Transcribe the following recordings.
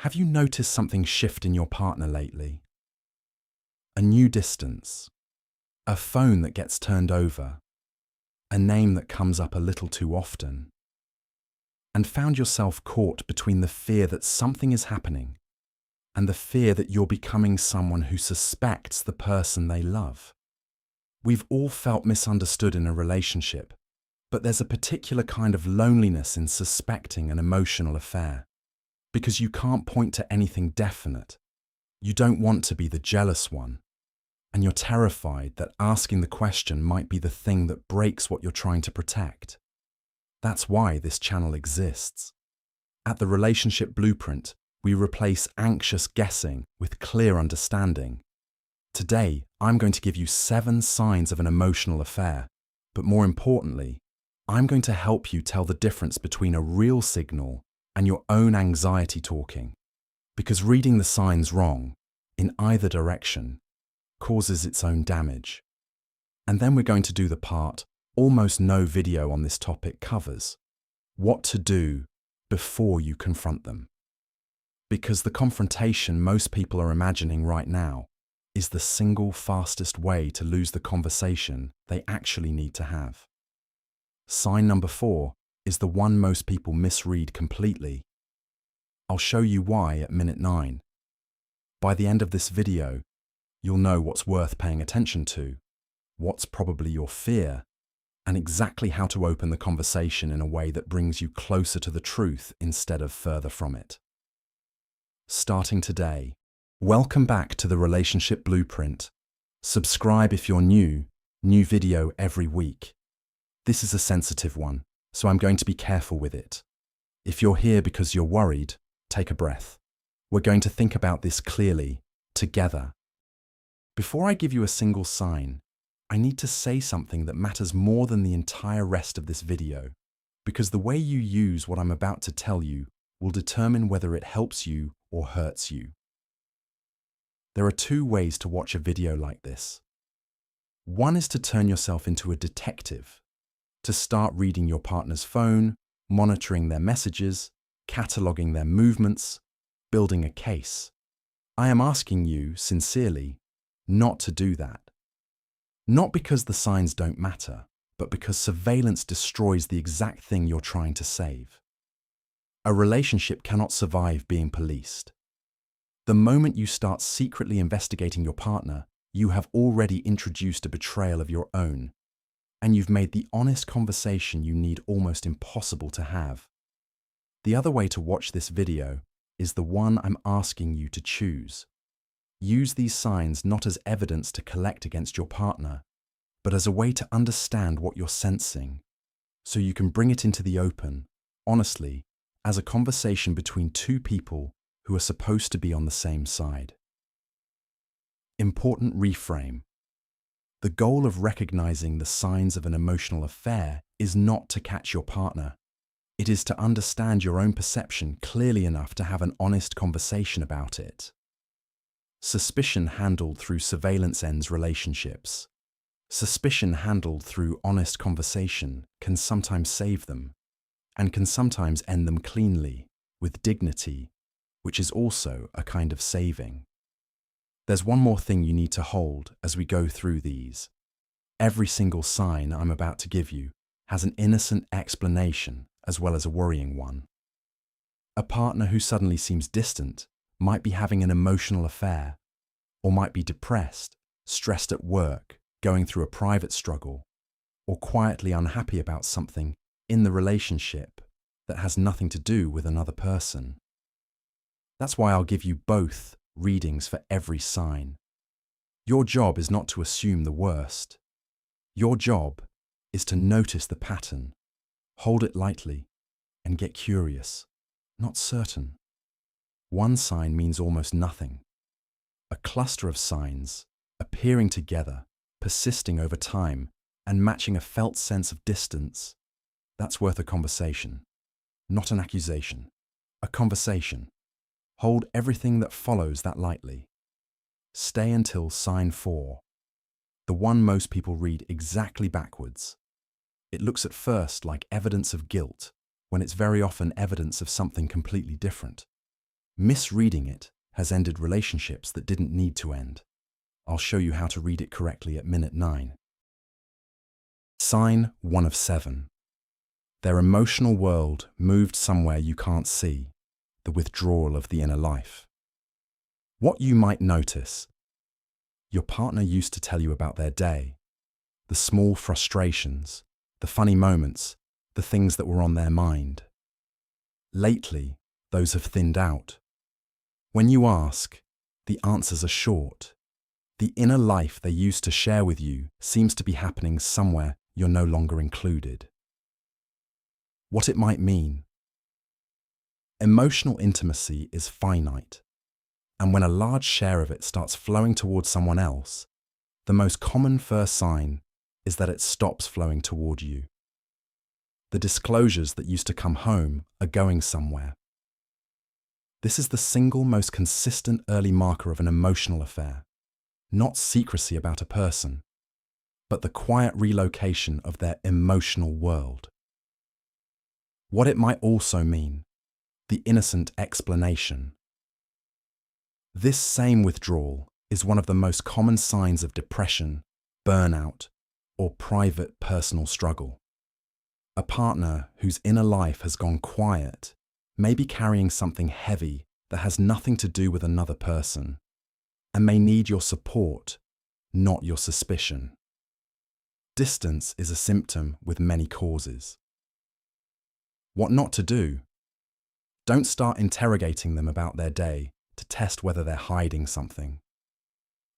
Have you noticed something shift in your partner lately? A new distance, a phone that gets turned over, a name that comes up a little too often, and found yourself caught between the fear that something is happening and the fear that you're becoming someone who suspects the person they love. We've all felt misunderstood in a relationship, but there's a particular kind of loneliness in suspecting an emotional affair, because you can't point to anything definite. You don't want to be the jealous one, and you're terrified that asking the question might be the thing that breaks what you're trying to protect. That's why this channel exists. At the Relationship Blueprint, we replace anxious guessing with clear understanding. Today, I'm going to give you 7 signs of an emotional affair, but more importantly, I'm going to help you tell the difference between a real signal and your own anxiety talking, because reading the signs wrong, in either direction, causes its own damage. And then we're going to do the part almost no video on this topic covers: what to do before you confront them. Because the confrontation most people are imagining right now is the single fastest way to lose the conversation they actually need to have. Sign number 4 is the one most people misread completely. I'll show you why at minute 9. By the end of this video, you'll know what's worth paying attention to, what's probably your fear, and exactly how to open the conversation in a way that brings you closer to the truth instead of further from it. Starting today, welcome back to the Relationship Blueprint. Subscribe if you're new video every week. This is a sensitive one, so I'm going to be careful with it. If you're here because you're worried, take a breath. We're going to think about this clearly, together. Before I give you a single sign, I need to say something that matters more than the entire rest of this video, because the way you use what I'm about to tell you will determine whether it helps you or hurts you. There are 2 ways to watch a video like this. One is to turn yourself into a detective, to start reading your partner's phone, monitoring their messages, cataloging their movements, building a case. I am asking you, sincerely, not to do that. Not because the signs don't matter, but because surveillance destroys the exact thing you're trying to save. A relationship cannot survive being policed. The moment you start secretly investigating your partner, you have already introduced a betrayal of your own, and you've made the honest conversation you need almost impossible to have. The other way to watch this video is the one I'm asking you to choose. Use these signs not as evidence to collect against your partner, but as a way to understand what you're sensing, so you can bring it into the open, honestly, as a conversation between 2 people who are supposed to be on the same side. Important reframe. The goal of recognizing the signs of an emotional affair is not to catch your partner. It is to understand your own perception clearly enough to have an honest conversation about it. Suspicion handled through surveillance ends relationships. Suspicion handled through honest conversation can sometimes save them, and can sometimes end them cleanly, with dignity, which is also a kind of saving. There's one more thing you need to hold as we go through these. Every single sign I'm about to give you has an innocent explanation as well as a worrying one. A partner who suddenly seems distant might be having an emotional affair, or might be depressed, stressed at work, going through a private struggle, or quietly unhappy about something in the relationship that has nothing to do with another person. That's why I'll give you both readings for every sign. Your job is not to assume the worst. Your job is to notice the pattern, hold it lightly, and get curious, not certain. One sign means almost nothing. A cluster of signs, appearing together, persisting over time, and matching a felt sense of distance, that's worth a conversation. Not an accusation. A conversation. Hold everything that follows that lightly. Stay until sign 4, the one most people read exactly backwards. It looks at first like evidence of guilt, when it's very often evidence of something completely different. Misreading it has ended relationships that didn't need to end. I'll show you how to read it correctly at minute 9. Sign 1 of 7. Their emotional world moved somewhere you can't see, the withdrawal of the inner life. What you might notice: your partner used to tell you about their day, the small frustrations, the funny moments, the things that were on their mind. Lately, those have thinned out. When you ask, the answers are short. The inner life they used to share with you seems to be happening somewhere you're no longer included. What it might mean: emotional intimacy is finite, and when a large share of it starts flowing towards someone else, the most common first sign is that it stops flowing toward you. The disclosures that used to come home are going somewhere. This is the single most consistent early marker of an emotional affair, not secrecy about a person, but the quiet relocation of their emotional world. What it might also mean: the innocent explanation. This same withdrawal is one of the most common signs of depression, burnout, or private personal struggle. A partner whose inner life has gone quiet may be carrying something heavy that has nothing to do with another person, and may need your support, not your suspicion. Distance is a symptom with many causes. What not to do: don't start interrogating them about their day to test whether they're hiding something.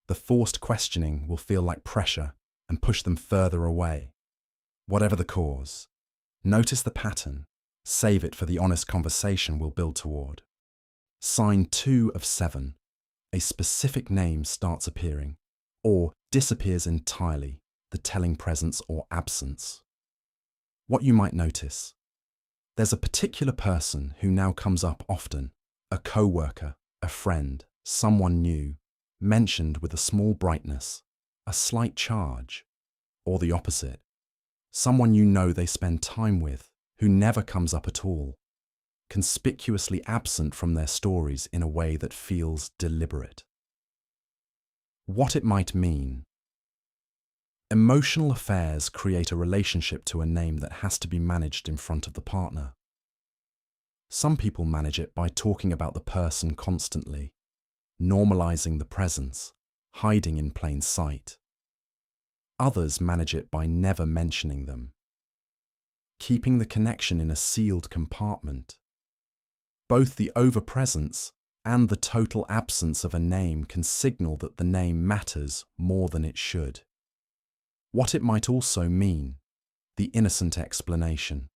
The forced questioning will feel like pressure and push them further away. Whatever the cause, notice the pattern, save it for the honest conversation we'll build toward. Sign 2 of 7. A specific name starts appearing, or disappears entirely, the telling presence or absence. What you might notice: there's a particular person who now comes up often, a co-worker, a friend, someone new, mentioned with a small brightness, a slight charge, or the opposite, someone you know they spend time with, who never comes up at all, conspicuously absent from their stories in a way that feels deliberate. What it might mean: emotional affairs create a relationship to a name that has to be managed in front of the partner. Some people manage it by talking about the person constantly, normalizing the presence, hiding in plain sight. Others manage it by never mentioning them, keeping the connection in a sealed compartment. Both the overpresence and the total absence of a name can signal that the name matters more than it should. What it might also mean: the innocent explanation.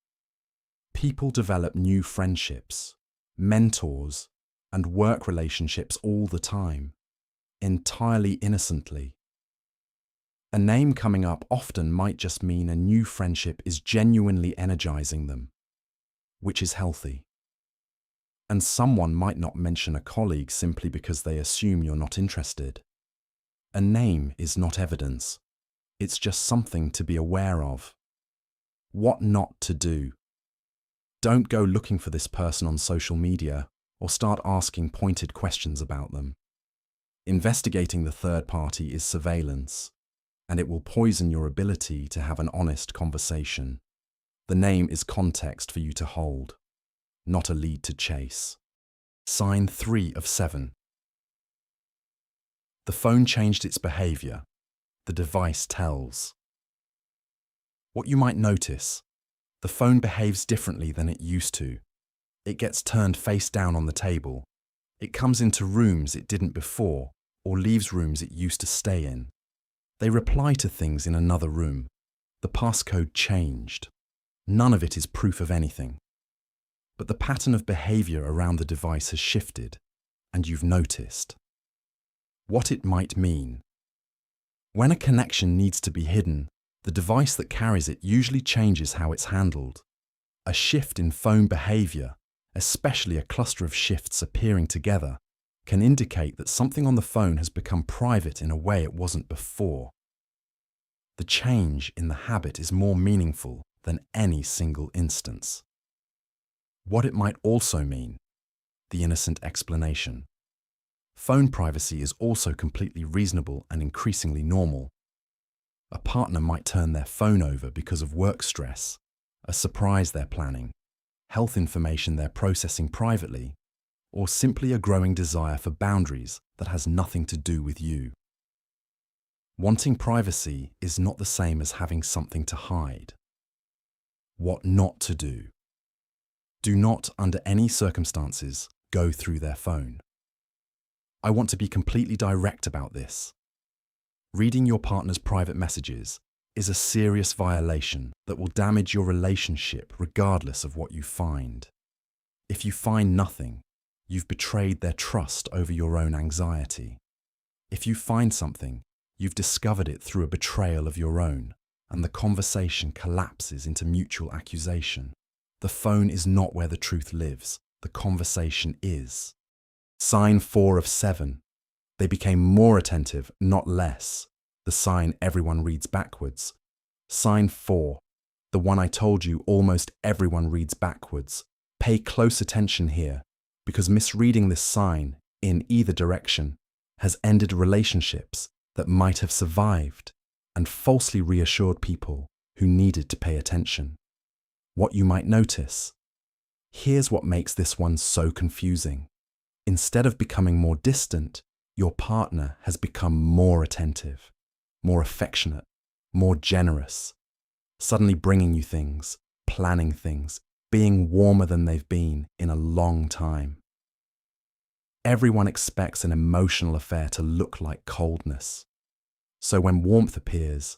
People develop new friendships, mentors, and work relationships all the time, entirely innocently. A name coming up often might just mean a new friendship is genuinely energizing them, which is healthy. And someone might not mention a colleague simply because they assume you're not interested. A name is not evidence. It's just something to be aware of. What not to do: don't go looking for this person on social media or start asking pointed questions about them. Investigating the third party is surveillance, and it will poison your ability to have an honest conversation. The name is context for you to hold, not a lead to chase. Sign 3 of 7. The phone changed its behavior. The device tells. What you might notice: the phone behaves differently than it used to. It gets turned face down on the table. It comes into rooms it didn't before, or leaves rooms it used to stay in. They reply to things in another room. The passcode changed. None of it is proof of anything. But the pattern of behavior around the device has shifted, and you've noticed. What it might mean: when a connection needs to be hidden, the device that carries it usually changes how it's handled. A shift in phone behavior, especially a cluster of shifts appearing together, can indicate that something on the phone has become private in a way it wasn't before. The change in the habit is more meaningful than any single instance. What it might also mean: the innocent explanation. Phone privacy is also completely reasonable and increasingly normal. A partner might turn their phone over because of work stress, a surprise they're planning, health information they're processing privately, or simply a growing desire for boundaries that has nothing to do with you. Wanting privacy is not the same as having something to hide. What not to do. Do not, under any circumstances, go through their phone. I want to be completely direct about this. Reading your partner's private messages is a serious violation that will damage your relationship regardless of what you find. If you find nothing, you've betrayed their trust over your own anxiety. If you find something, you've discovered it through a betrayal of your own, and the conversation collapses into mutual accusation. The phone is not where the truth lives. The conversation is. Sign 4 of 7. They became more attentive, not less. The sign everyone reads backwards. Sign 4. The one I told you almost everyone reads backwards. Pay close attention here, because misreading this sign, in either direction, has ended relationships that might have survived and falsely reassured people who needed to pay attention. What you might notice. Here's what makes this one so confusing. Instead of becoming more distant, your partner has become more attentive, more affectionate, more generous, suddenly bringing you things, planning things, being warmer than they've been in a long time. Everyone expects an emotional affair to look like coldness. So when warmth appears,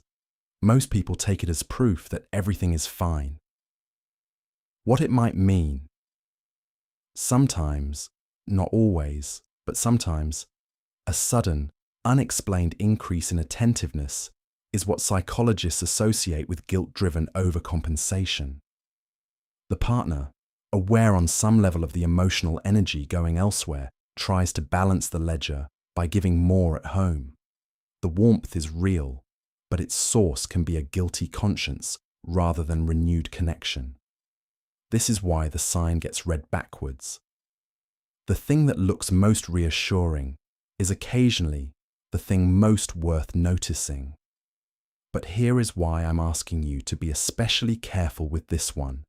most people take it as proof that everything is fine. What it might mean. Sometimes, not always, but sometimes, a sudden, unexplained increase in attentiveness is what psychologists associate with guilt-driven overcompensation. The partner, aware on some level of the emotional energy going elsewhere, tries to balance the ledger by giving more at home. The warmth is real, but its source can be a guilty conscience rather than renewed connection. This is why the sign gets read backwards. The thing that looks most reassuring is occasionally the thing most worth noticing. But here is why I'm asking you to be especially careful with this one.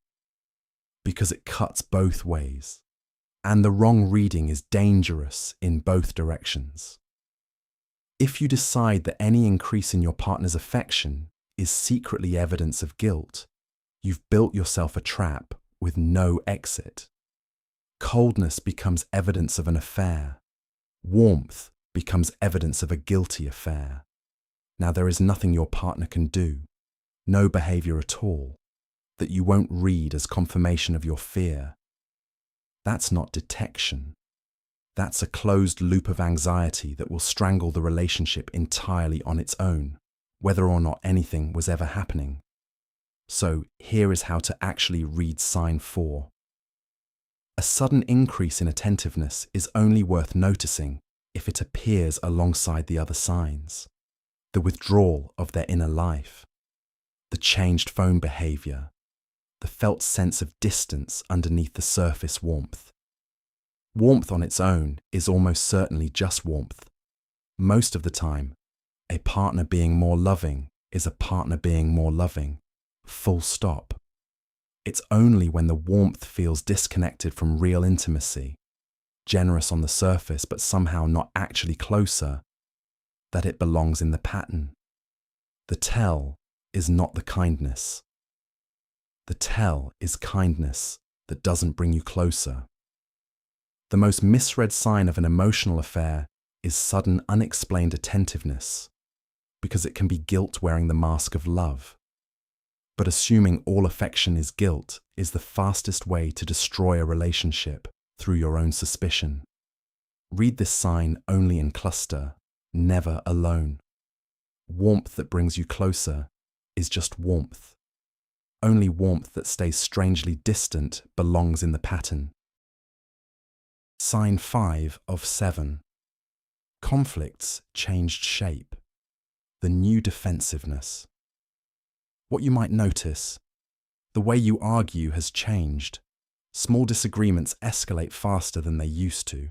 Because it cuts both ways, and the wrong reading is dangerous in both directions. If you decide that any increase in your partner's affection is secretly evidence of guilt, you've built yourself a trap with no exit. Coldness becomes evidence of an affair. Warmth becomes evidence of a guilty affair. Now there is nothing your partner can do, no behavior at all, that you won't read as confirmation of your fear. That's not detection. That's a closed loop of anxiety that will strangle the relationship entirely on its own, whether or not anything was ever happening. So here is how to actually read sign 4. A sudden increase in attentiveness is only worth noticing if it appears alongside the other signs. The withdrawal of their inner life, the changed phone behavior, the felt sense of distance underneath the surface warmth. Warmth on its own is almost certainly just warmth. Most of the time, a partner being more loving is a partner being more loving. Full stop. It's only when the warmth feels disconnected from real intimacy, generous on the surface but somehow not actually closer, that it belongs in the pattern. The tell is not the kindness. The tell is kindness that doesn't bring you closer. The most misread sign of an emotional affair is sudden unexplained attentiveness, because it can be guilt wearing the mask of love. But assuming all affection is guilt is the fastest way to destroy a relationship through your own suspicion. Read this sign only in cluster, never alone. Warmth that brings you closer is just warmth. Only warmth that stays strangely distant belongs in the pattern. Sign 5 of 7. Conflicts changed shape. The new defensiveness. What you might notice, the way you argue has changed. Small disagreements escalate faster than they used to.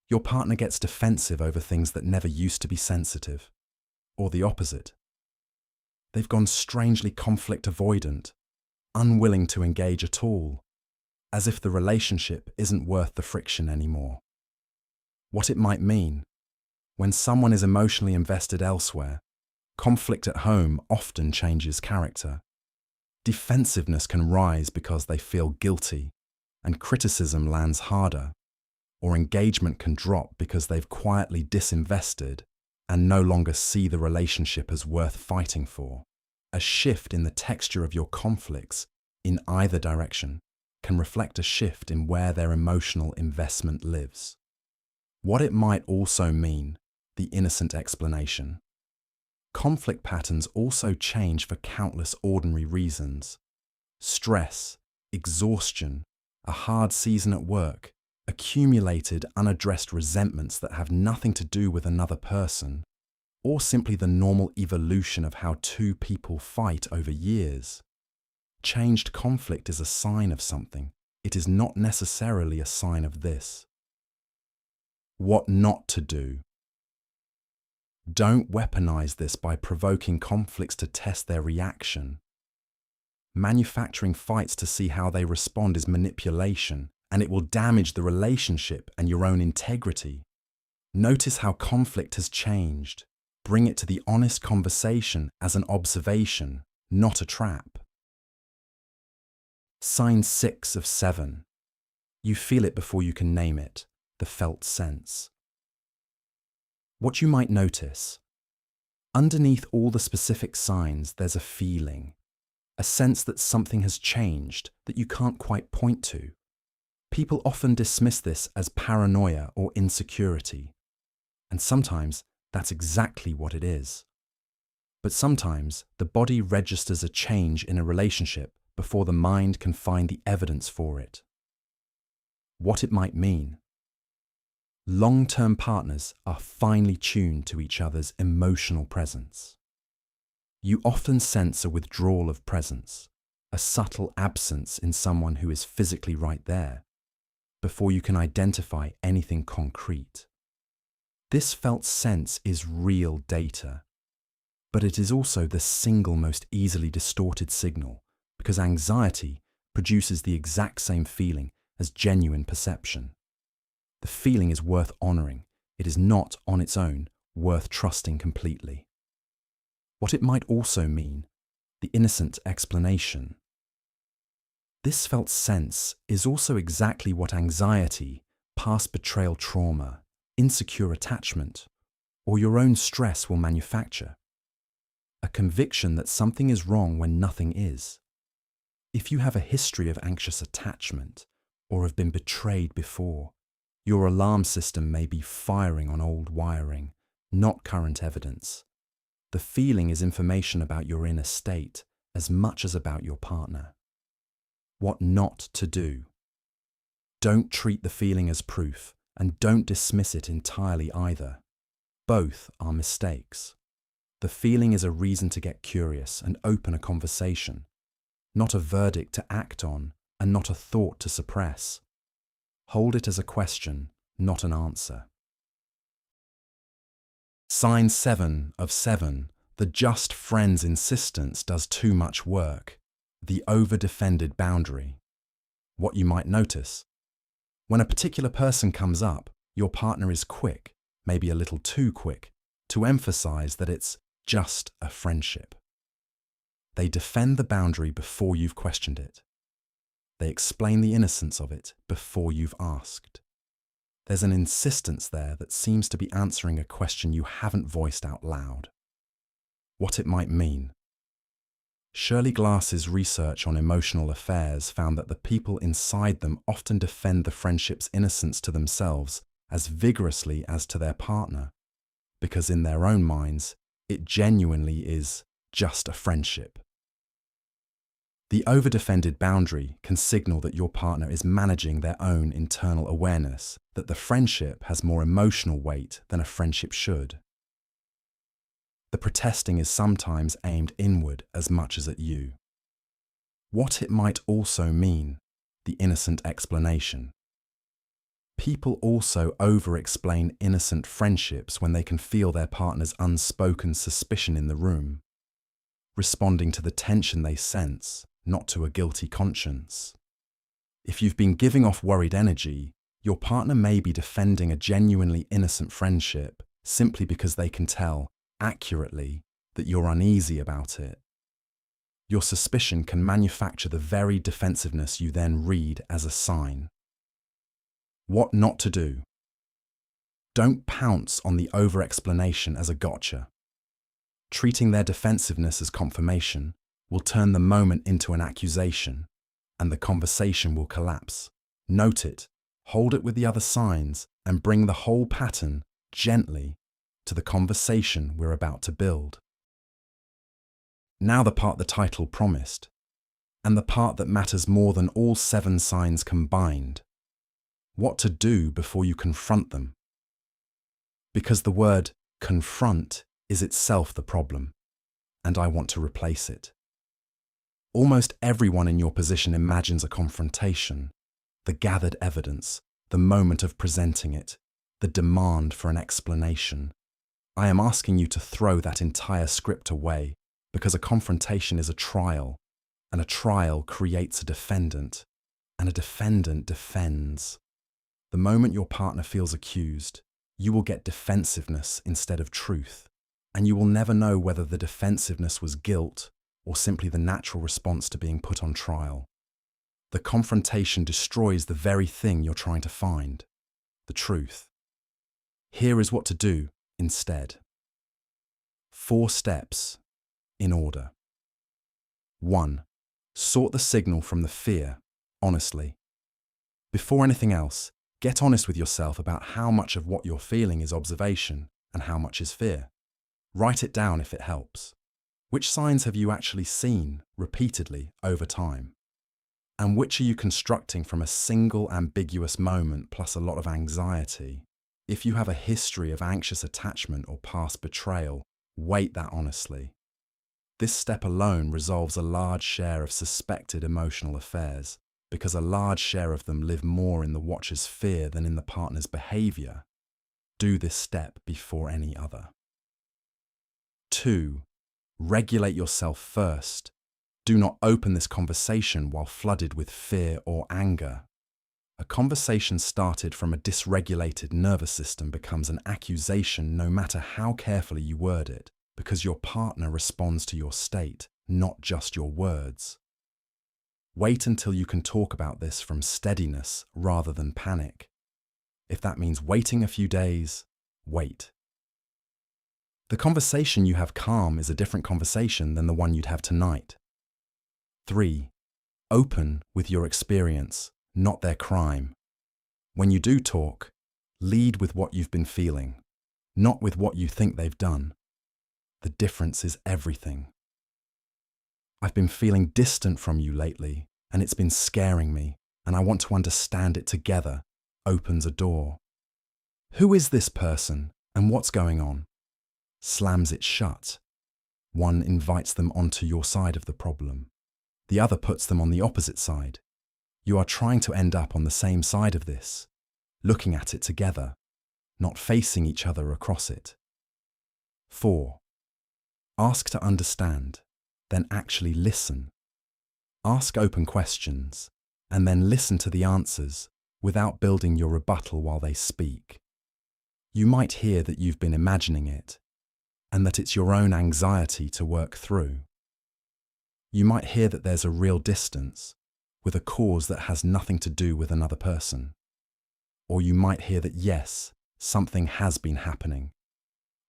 Your partner gets defensive over things that never used to be sensitive, or the opposite. They've gone strangely conflict avoidant, unwilling to engage at all, as if the relationship isn't worth the friction anymore. What it might mean: when someone is emotionally invested elsewhere, conflict at home often changes character. Defensiveness can rise because they feel guilty, and criticism lands harder, or engagement can drop because they've quietly disinvested and no longer see the relationship as worth fighting for. A shift in the texture of your conflicts, in either direction, can reflect a shift in where their emotional investment lives. What it might also mean: the innocent explanation. Conflict patterns also change for countless ordinary reasons. Stress, exhaustion, a hard season at work, accumulated unaddressed resentments that have nothing to do with another person, or simply the normal evolution of how two people fight over years. Changed conflict is a sign of something. It is not necessarily a sign of this. What not to do. Don't weaponize this by provoking conflicts to test their reaction. Manufacturing fights to see how they respond is manipulation, and it will damage the relationship and your own integrity. Notice how conflict has changed. Bring it to the honest conversation as an observation, not a trap. Sign 6 of 7. You feel it before you can name it, the felt sense. What you might notice: underneath all the specific signs, there's a feeling, a sense that something has changed that you can't quite point to. People often dismiss this as paranoia or insecurity, and sometimes that's exactly what it is. But sometimes the body registers a change in a relationship before the mind can find the evidence for it. What it might mean: long-term partners are finely tuned to each other's emotional presence. You often sense a withdrawal of presence, a subtle absence in someone who is physically right there, before you can identify anything concrete. This felt sense is real data, but it is also the single most easily distorted signal, because anxiety produces the exact same feeling as genuine perception. The feeling is worth honoring. It is not, on its own, worth trusting completely. What it might also mean: the innocent explanation. This felt sense is also exactly what anxiety, past betrayal trauma, insecure attachment, or your own stress will manufacture. A conviction that something is wrong when nothing is. If you have a history of anxious attachment, or have been betrayed before, your alarm system may be firing on old wiring, not current evidence. The feeling is information about your inner state as much as about your partner. What not to do. Don't treat the feeling as proof, and don't dismiss it entirely either. Both are mistakes. The feeling is a reason to get curious and open a conversation, not a verdict to act on, and not a thought to suppress. Hold it as a question, not an answer. Sign 7 of 7. The just friend's insistence does too much work. The over-defended boundary. What you might notice: when a particular person comes up, your partner is quick, maybe a little too quick, to emphasize that it's just a friendship. They defend the boundary before you've questioned it. They explain the innocence of it before you've asked. There's an insistence there that seems to be answering a question you haven't voiced out loud. What it might mean. Shirley Glass's research on emotional affairs found that the people inside them often defend the friendship's innocence to themselves as vigorously as to their partner, because in their own minds, it genuinely is just a friendship. The over-defended boundary can signal that your partner is managing their own internal awareness, that the friendship has more emotional weight than a friendship should. The protesting is sometimes aimed inward as much as at you. What it might also mean: the innocent explanation. People also over-explain innocent friendships when they can feel their partner's unspoken suspicion in the room, responding to the tension they sense, not to a guilty conscience. If you've been giving off worried energy, your partner may be defending a genuinely innocent friendship simply because they can tell, accurately, that you're uneasy about it. Your suspicion can manufacture the very defensiveness you then read as a sign. What not to do. Don't pounce on the over-explanation as a gotcha. Treating their defensiveness as confirmation will turn the moment into an accusation, and the conversation will collapse. Note it, hold it with the other signs, and bring the whole pattern, gently, to the conversation we're about to build. Now the part the title promised, and the part that matters more than all 7 signs combined. What to do before you confront them. Because the word confront is itself the problem, and I want to replace it. Almost everyone in your position imagines a confrontation, the gathered evidence, the moment of presenting it, the demand for an explanation. I am asking you to throw that entire script away, because a confrontation is a trial, and a trial creates a defendant, and a defendant defends. The moment your partner feels accused, you will get defensiveness instead of truth, and you will never know whether the defensiveness was guilt or simply the natural response to being put on trial. The confrontation destroys the very thing you're trying to find, the truth. Here is what to do instead. 4 steps, in order. 1. Sort the signal from the fear, honestly. Before anything else, get honest with yourself about how much of what you're feeling is observation and how much is fear. Write it down if it helps. Which signs have you actually seen repeatedly over time? And which are you constructing from a single ambiguous moment plus a lot of anxiety? If you have a history of anxious attachment or past betrayal, weight that honestly. This step alone resolves a large share of suspected emotional affairs, because a large share of them live more in the watcher's fear than in the partner's behavior. Do this step before any other. 2. Regulate yourself first. Do not open this conversation while flooded with fear or anger. A conversation started from a dysregulated nervous system becomes an accusation no matter how carefully you word it, because your partner responds to your state, not just your words. Wait until you can talk about this from steadiness rather than panic. If that means waiting a few days, wait. The conversation you have calm is a different conversation than the one you'd have tonight. 3. Open with your experience, not their crime. When you do talk, lead with what you've been feeling, not with what you think they've done. The difference is everything. I've been feeling distant from you lately, and it's been scaring me, and I want to understand it together, opens a door. Who is this person, and what's going on? Slams it shut. One invites them onto your side of the problem. The other puts them on the opposite side. You are trying to end up on the same side of this, looking at it together, not facing each other across it. 4. Ask to understand, then actually listen. Ask open questions, and then listen to the answers without building your rebuttal while they speak. You might hear that you've been imagining it, and that it's your own anxiety to work through. You might hear that there's a real distance, with a cause that has nothing to do with another person. Or you might hear that yes, something has been happening,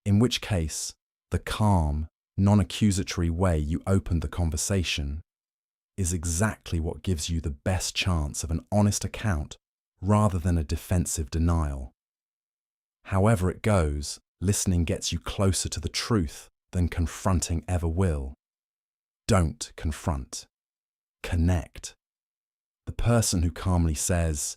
in which case, the calm, non-accusatory way you opened the conversation is exactly what gives you the best chance of an honest account rather than a defensive denial. However it goes, listening gets you closer to the truth than confronting ever will. Don't confront. Connect. The person who calmly says,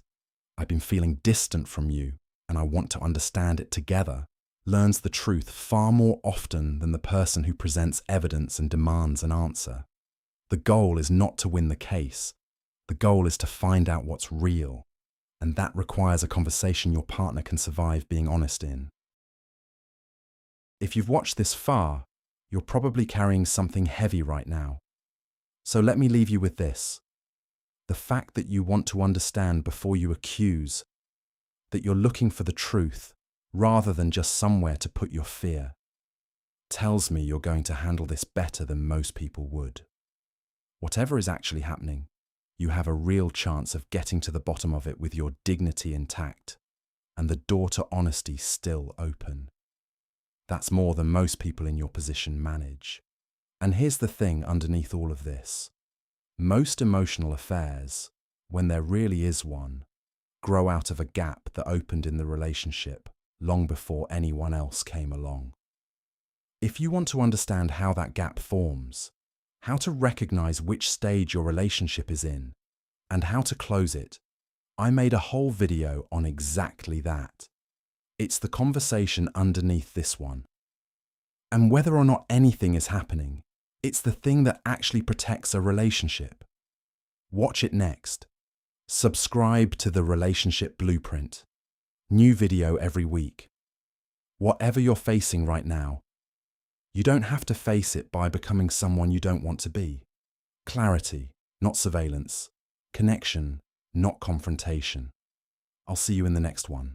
"I've been feeling distant from you and I want to understand it together," learns the truth far more often than the person who presents evidence and demands an answer. The goal is not to win the case, The goal is to find out what's real, and that requires a conversation your partner can survive being honest in. If you've watched this far, you're probably carrying something heavy right now. So let me leave you with this. The fact that you want to understand before you accuse, that you're looking for the truth rather than just somewhere to put your fear, tells me you're going to handle this better than most people would. Whatever is actually happening, you have a real chance of getting to the bottom of it with your dignity intact and the door to honesty still open. That's more than most people in your position manage. And here's the thing underneath all of this. Most emotional affairs, when there really is one, grow out of a gap that opened in the relationship long before anyone else came along. If you want to understand how that gap forms, how to recognize which stage your relationship is in, and how to close it, I made a whole video on exactly that. It's the conversation underneath this one. And whether or not anything is happening, it's the thing that actually protects a relationship. Watch it next. Subscribe to the Relationship Blueprint. New video every week. Whatever you're facing right now, you don't have to face it by becoming someone you don't want to be. Clarity, not surveillance. Connection, not confrontation. I'll see you in the next one.